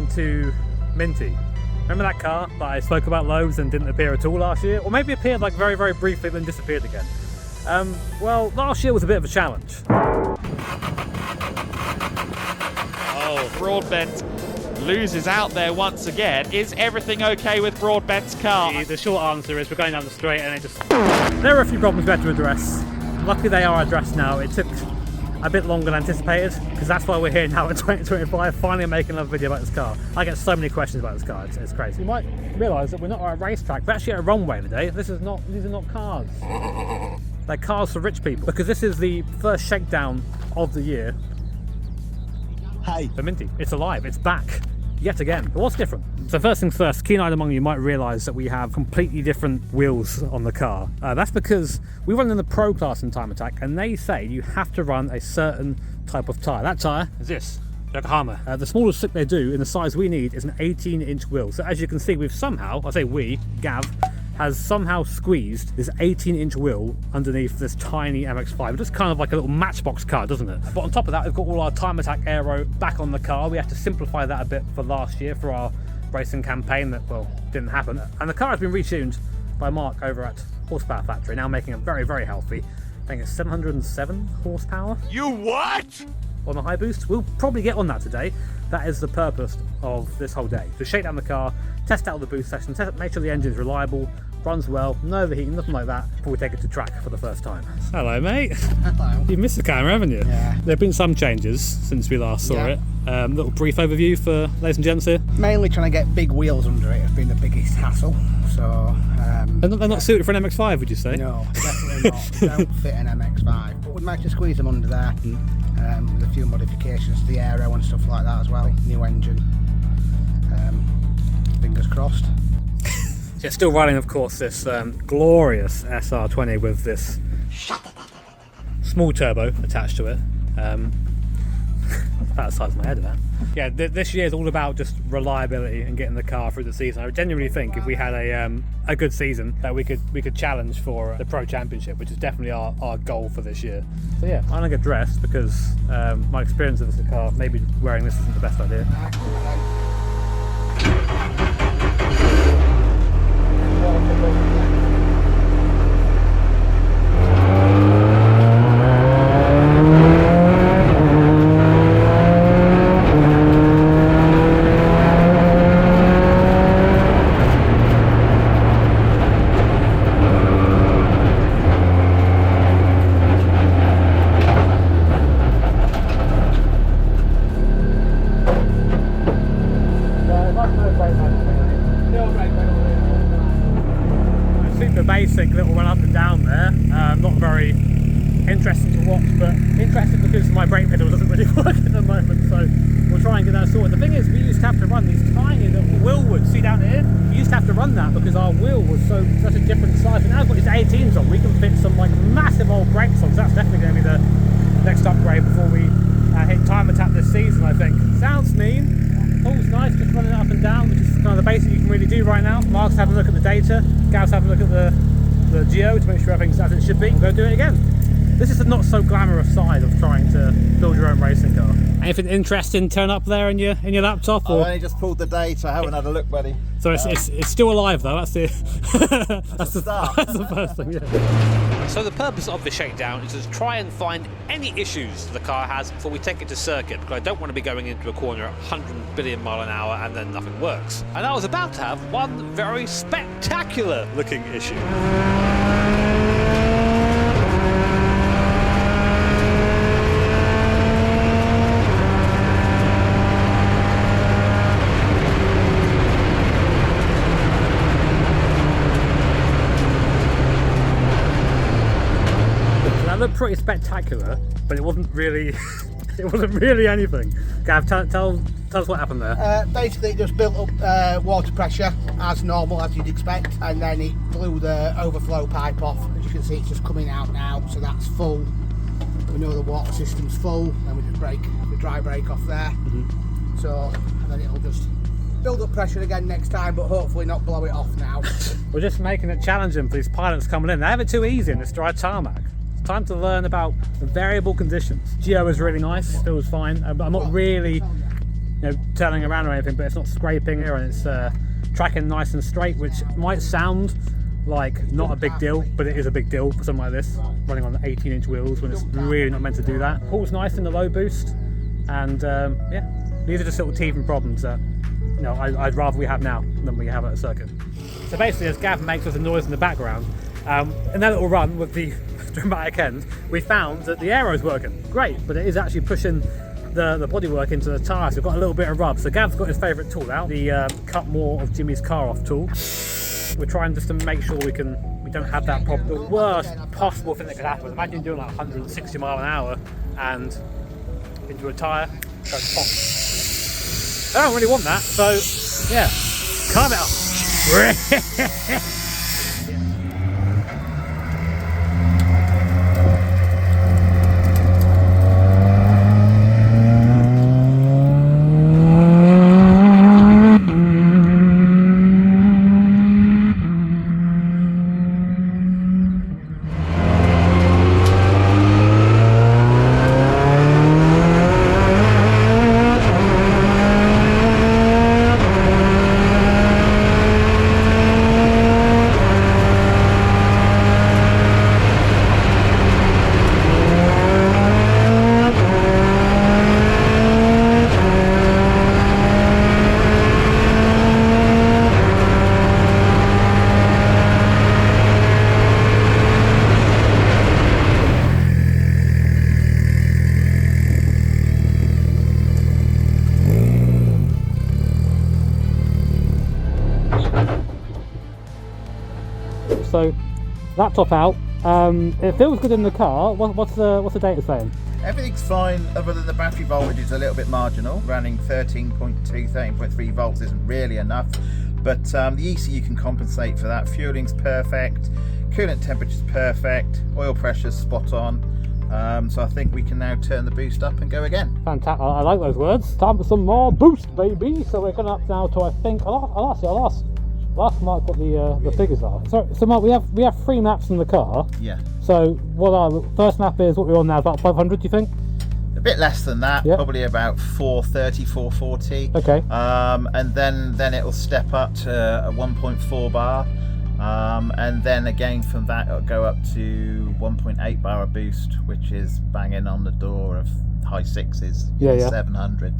into Minty. Remember that car that I spoke about loads and didn't appear at all last year? Or maybe appeared like very, very briefly then disappeared again. Well, last year was a bit of a challenge. Oh, Broadbent loses out there once again. Is everything okay with Broadbent's car? The short answer is we're going down the straight and there are a few problems we had to address. Luckily they are addressed now. It took a bit longer than anticipated, because that's why we're here now in 2025, finally making another video about this car. I get so many questions about this car, it's crazy. You might realise that we're not at a racetrack, we're actually at a runway today. These are not cars. They're cars for rich people, because this is the first shakedown of the year. Hey. For Minty. It's alive, it's back. Yet again. But what's different? So first things first, keen-eyed among you might realise that we have completely different wheels on the car. That's because we run in the Pro class in Time Attack, and they say you have to run a certain type of tyre. That tyre is this, Yokohama. The smallest slip they do in the size we need is an 18-inch wheel. So as you can see, we've somehow, I say we, Gav, has somehow squeezed this 18-inch wheel underneath this tiny MX5. It looks kind of like a little matchbox car, doesn't it? But on top of that, we've got all our Time Attack aero back on the car. We have to simplify that a bit for last year for our racing campaign that, well, didn't happen. And the car has been retuned by Mark over at Horsepower Factory, now making it very, very healthy. I think it's 707 horsepower. You what? On the high boost. We'll probably get on that today. That is the purpose of this whole day. To shake down the car, test out the boost session, make sure the engine's reliable, runs well, no overheating, nothing like that, before we take it to track for the first time. Hello, mate. Hello. You've missed the camera, haven't you? Yeah. There have been some changes since we last saw it. Little brief overview for ladies and gents here. Mainly trying to get big wheels under it has been the biggest hassle. So They're not suited for an MX5, would you say? No, definitely not. They don't fit an MX5. But we'd managed to squeeze them under there with a few modifications to the aero and stuff like that as well. New engine. Fingers crossed. Yeah, still running, of course, this glorious SR20 with this small turbo attached to it. About the size of my head of that. Yeah, this year is all about just reliability and getting the car through the season. I genuinely think if we had a good season that we could challenge for the Pro Championship, which is definitely our goal for this year. So yeah, I'm gonna get dressed because my experience of this car, maybe wearing this isn't the best idea. Super basic little run up and down there, not very interesting to watch, but interesting because my brake pedal doesn't really work at the moment, so we'll try and get that sorted. The thing is, we used to have to run these tiny little wheel woods, see down here? We used to have to run that because our wheel was such a different size, and now we've got these 18s on, we can fit some like massive old brakes on, so that's definitely going to be the next upgrade before we hit Time Attack this season, I think. Sounds mean. Paul's nice, just running it up and down, which is kind of the basic you can really do right now. Mark's having a look at the data, Gav's having a look at the geo to make sure everything's as it should be. We'll go do it again. This is the not so glamorous side of trying to build your own racing car. Anything interesting turn up there in your laptop? Or? I only just pulled the data, I haven't had a look, buddy. So it's still alive though, that's the that's the first thing, yeah. So the purpose of the shakedown is to try and find any issues the car has before we take it to circuit, because I don't want to be going into a corner at 100 billion mile an hour and then nothing works. And I was about to have one very spectacular looking issue. Looked pretty spectacular, but it wasn't really anything. Gav, tell us what happened there. Basically it just built up water pressure as normal, as you'd expect, and then it blew the overflow pipe off. As you can see, it's just coming out now, so that's full. We know the water system's full, and we just break the dry brake off there. So, and then it'll just build up pressure again next time, but hopefully not blow it off now. We're just making it challenging for these pilots coming in. They have it too easy in this dry tarmac. Time to learn about the variable conditions. Geo is really nice, feels fine. I'm not really turning around or anything, but it's not scraping here, and it's tracking nice and straight, which might sound like not a big deal, but it is a big deal for something like this, running on 18-inch wheels when it's really not meant to do that. Pulls nice in the low boost, and yeah, these are just little teething problems that I'd rather we have now than we have at a circuit. So basically, as Gav makes us a noise in the background, in that little run with the dramatic end, we found that the aero's working great, but it is actually pushing the bodywork into the tyre, so we've got a little bit of rub. So Gav's got his favourite tool out, the cut more of Jimmy's car off tool. We're trying just to make sure we don't have that problem. The worst possible thing that could happen, imagine doing like 160 mile an hour and into a tyre, goes pop. I don't really want that, so yeah, carve it up. So laptop out. It feels good in the car. What's the data saying? Everything's fine other than the battery voltage is a little bit marginal. Running 13.2, 13.3 volts isn't really enough, but the ECU can compensate for that. Fueling's perfect, coolant temperature's perfect, oil pressure's spot on. So I think we can now turn the boost up and go again. Fantastic. I like those words. Time for some more boost, baby. So we're going up now to, I think, I'll ask Mark what the figures are. So Mark, we have 3 maps in the car. Yeah. So what are the first map is what we're on now, about 500, do you think? A bit less than that, yep. Probably about 430, 440. Okay. And then it'll step up to a 1.4 bar. And then again from that it'll go up to 1.8 bar of boost, which is banging on the door of high 6s, yeah. 700.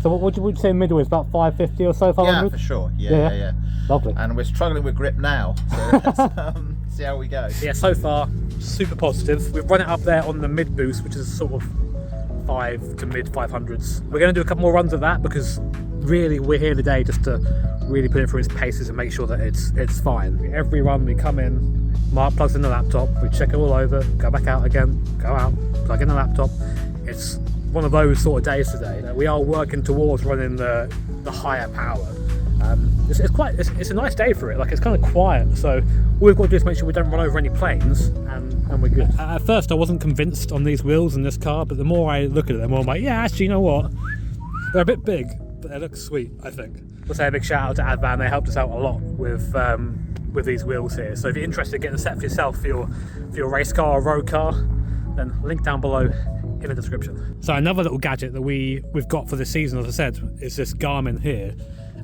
So what would you say middle is, about 550 or so, 500? Yeah, for sure. Yeah. Lovely. And we're struggling with grip now, so let's see how we go. Yeah, so far super positive. We've run it up there on the mid boost, which is sort of 5 to mid 500s. We're going to do a couple more runs of that because really we're here today just to really put it through its paces and make sure that it's fine. Every run we come in, Mark plugs in the laptop, we check it all over, go back out again, go out, plug in the laptop. It's one of those sort of days today. We are working towards running the higher power. It's a nice day for it. Like, it's kind of quiet, so all we've got to do is make sure we don't run over any planes, and we're good. At first I wasn't convinced on these wheels in this car, but the more I look at it, the more I'm like, yeah, actually, you know what, they're a bit big, but they look sweet, I think. We'll say a big shout out to Advan. They helped us out a lot with these wheels here, so if you're interested in getting a set for yourself for your race car or road car, then link down below in the description. So another little gadget that we've got for this season, as I said, is this Garmin here.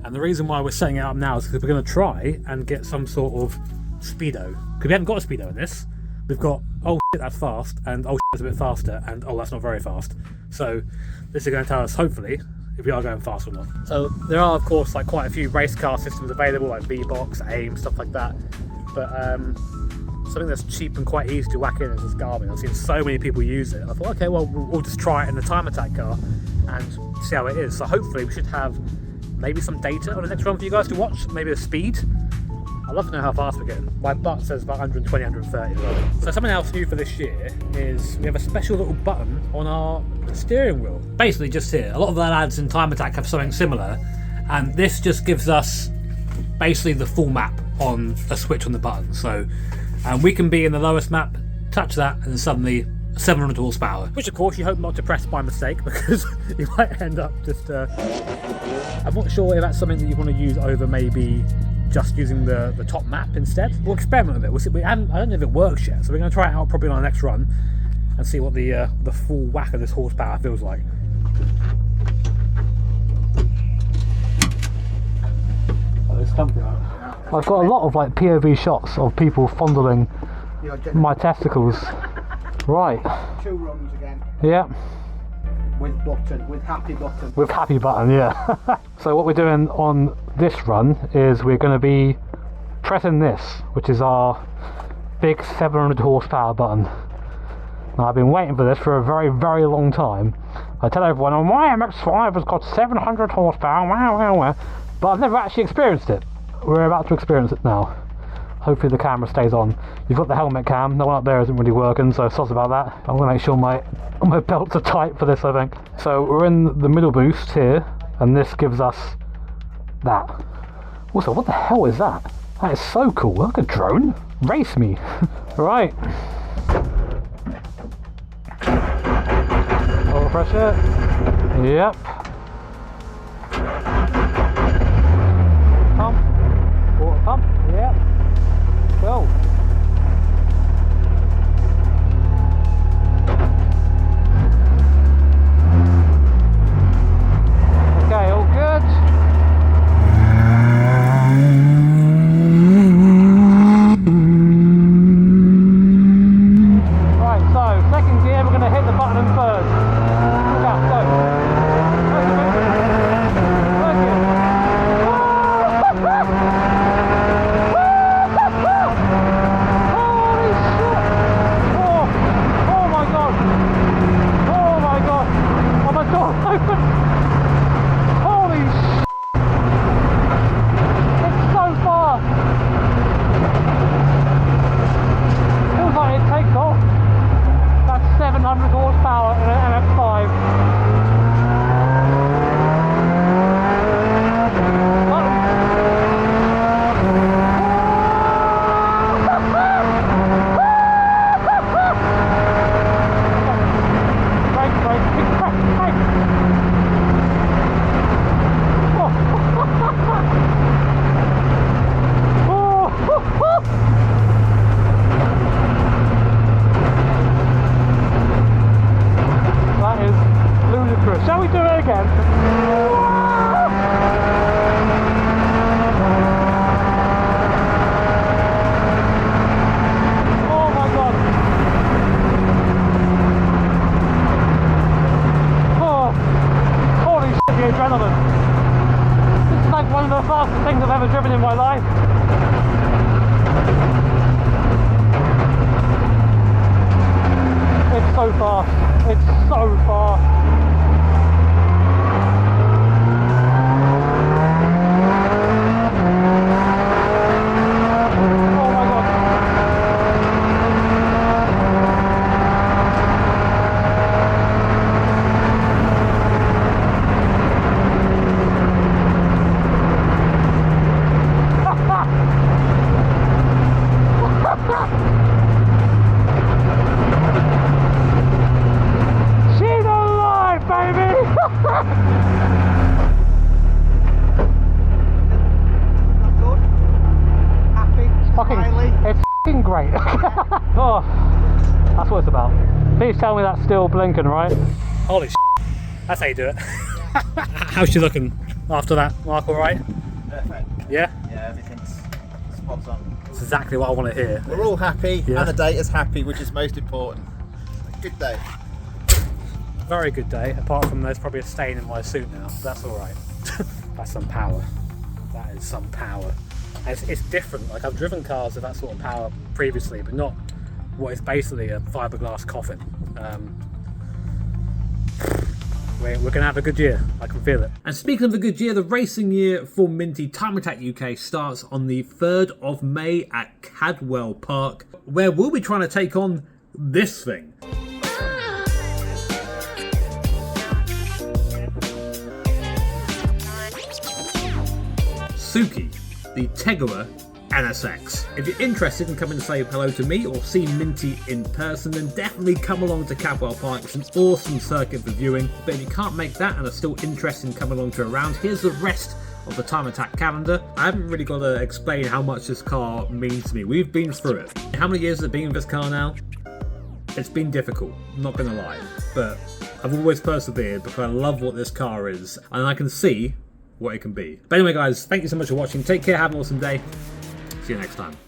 And the reason why we're setting it up now is because we're going to try and get some sort of speedo. Because we haven't got a speedo in this. We've got, oh shit, that's fast, and oh shit, that's a bit faster, and oh, that's not very fast. So this is going to tell us, hopefully, if we are going fast or not. So there are, of course, like quite a few race car systems available, like V-Box, AIM, stuff like that. But something that's cheap and quite easy to whack in is this Garmin. I've seen so many people use it. I thought, okay, well, we'll just try it in the Time Attack car and see how it is. So hopefully we should have maybe some data on the next run for you guys to watch, maybe the speed. I'd love to know how fast we're getting. My butt says about 120, 130. So something else new for this year is we have a special little button on our steering wheel. Basically just here, a lot of the lads in Time Attack have something similar, and this just gives us basically the full map on a switch on the button. So we can be in the lowest map, touch that, and suddenly 700 horsepower, which of course you hope not to press by mistake, because you might end up just I'm not sure if that's something that you want to use over maybe just using the top map instead. We'll experiment with it. We'll see. I don't know if it works yet, so we're going to try it out probably on our next run and see what the full whack of this horsepower feels like. I've got a lot of like POV shots of people fondling Your my testicles. Right. 2 runs again. Yeah. With button, with happy button. With happy button, yeah. So what we're doing on this run is we're going to be pressing this, which is our big 700 horsepower button. Now I've been waiting for this for a very, very long time. I tell everyone, oh, my MX5 has got 700 horsepower, wow, wow, wow. But I've never actually experienced it. We're about to experience it now. Hopefully the camera stays on. You've got the helmet cam, the one up there isn't really working, so soz about that. I'm going to make sure my belts are tight for this, I think. So we're in the middle boost here, and this gives us that. Also, what the hell is that? That is so cool, like a drone. Race me. Right. Oil pressure. Yep. Pump. Water pump. Yep. Go. Okay, all good. Right, so second gear, we're going to hit the button in third. Look out, go. Please tell me that's still blinking, right? Holy shit. That's how you do it. How's she looking after that, Mark, all right? Perfect. Yeah? Yeah, everything's spot on. That's exactly what I want to hear. We're all happy, yeah. And the data's happy, which is most important. Good day. Very good day, apart from there's probably a stain in my suit now. That's all right. That's some power. That is some power. It's different. Like, I've driven cars with that sort of power previously, but not what is basically a fiberglass coffin. We're going to have a good year. I can feel it. And speaking of a good year, the racing year for Minty Time Attack UK starts on the 3rd of May at Cadwell Park, where we'll be trying to take on this thing. Suki, the Teguer NSX. If you're interested in coming to say hello to me or see Minty in person, then definitely come along to Cadwell Park. It's an awesome circuit for viewing. But if you can't make that and are still interested in coming along to a round, here's the rest of the Time Attack calendar. I haven't really got to explain how much this car means to me. We've been through it. How many years has it been with this car now? It's been difficult, I'm not gonna lie, but I've always persevered because I love what this car is and I can see what it can be. But anyway guys, thank you so much for watching. Take care, have an awesome day. See you next time.